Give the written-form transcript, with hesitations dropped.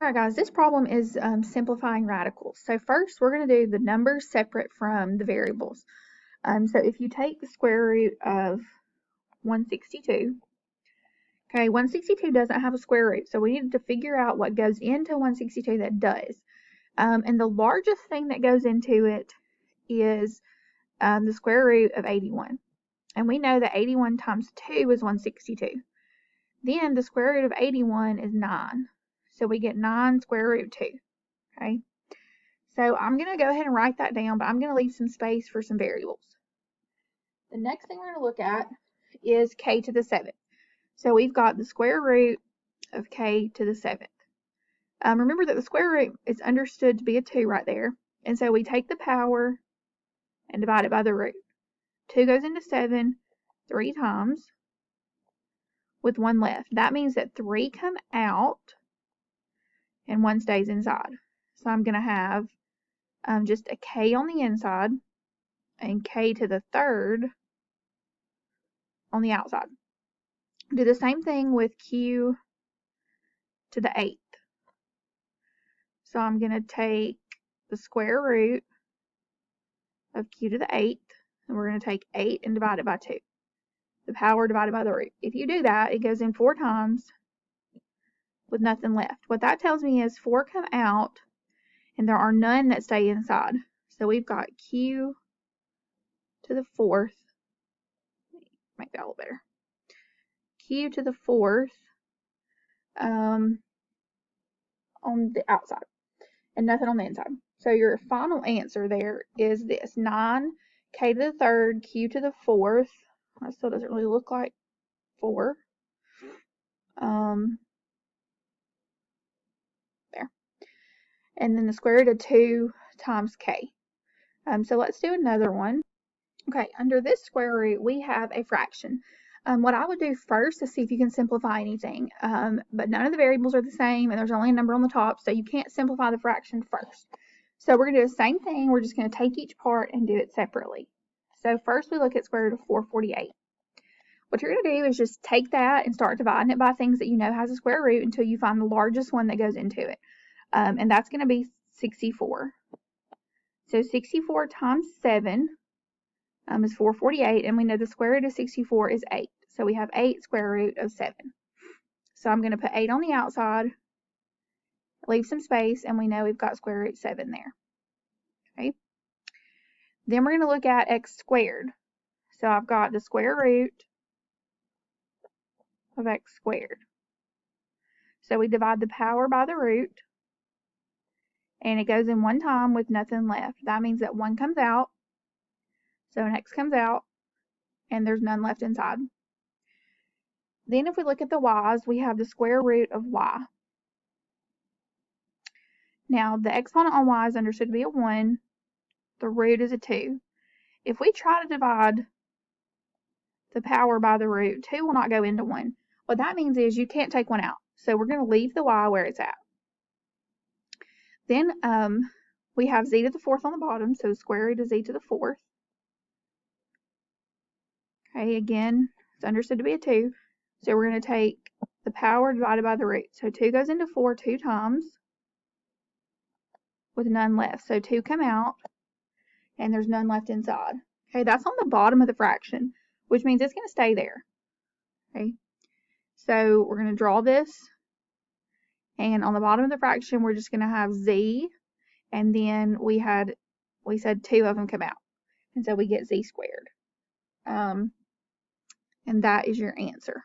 Alright guys, this problem is simplifying radicals. So first we're going to do the numbers separate from the variables. So if you take the square root of 162, okay, 162 doesn't have a square root, so we need to figure out what goes into 162 that does. And the largest thing that goes into it is the square root of 81. And we know that 81 times 2 is 162. Then the square root of 81 is 9. So we get 9 square root of 2. Okay. So I'm going to go ahead and write that down, but I'm going to leave some space for some variables. The next thing we're going to look at is k to the 7th. So we've got the square root of k to the 7th. Remember that the square root is understood to be a 2 right there. And so we take the power and divide it by the root. 2 goes into 7 3 times with 1 left. That means that 3 come out and 1 stays inside. So I'm going to have just a k on the inside and k to the 3rd on the outside. Do the same thing with q to the 8th. So I'm going to take the square root of q to the 8th, and we're going to take 8 and divide it by 2. The power divided by the root. If you do that, it goes in 4 times with nothing left. What that tells me is 4 come out, and there are none that stay inside. So we've got q to the 4th. Make that a little better. Q to the 4th on the outside and nothing on the inside. So your final answer there is this: 9 k to the 3rd, q to the 4th. That still doesn't really look like 4. There. And then the square root of 2 times k. So let's do another one. Okay, under this square root, we have a fraction. What I would do first is see if you can simplify anything. But none of the variables are the same, and there's only a number on the top, so you can't simplify the fraction first. So we're going to do the same thing. We're just going to take each part and do it separately. So first we look at square root of 448. What you're going to do is just take that and start dividing it by things that you know has a square root until you find the largest one that goes into it. And that's going to be 64. So 64 times 7 is 448, and we know the square root of 64 is 8. So we have 8 square root of 7. So I'm going to put 8 on the outside, leave some space, and we know we've got square root 7 there. Okay. Then we're going to look at x squared. So I've got the square root of x squared. So we divide the power by the root, and it goes in 1 time with nothing left. That means that 1 comes out, so an x comes out, and there's none left inside. Then if we look at the y's, we have the square root of y. Now, the exponent on y is understood to be a 1. The root is a 2. If we try to divide the power by the root, 2 will not go into 1. What that means is you can't take 1 out. So we're going to leave the y where it's at. Then we have z to the 4th on the bottom, so the square root of z to the 4th. Okay, again, it's understood to be a 2. So we're going to take the power divided by the root. So 2 goes into 4 2 times with none left. So 2 come out, and there's none left inside. Okay, that's on the bottom of the fraction, which means it's going to stay there. Okay, so we're going to draw this, and on the bottom of the fraction, we're just going to have z, and then we said 2 of them come out, and so we get z squared. And that is your answer.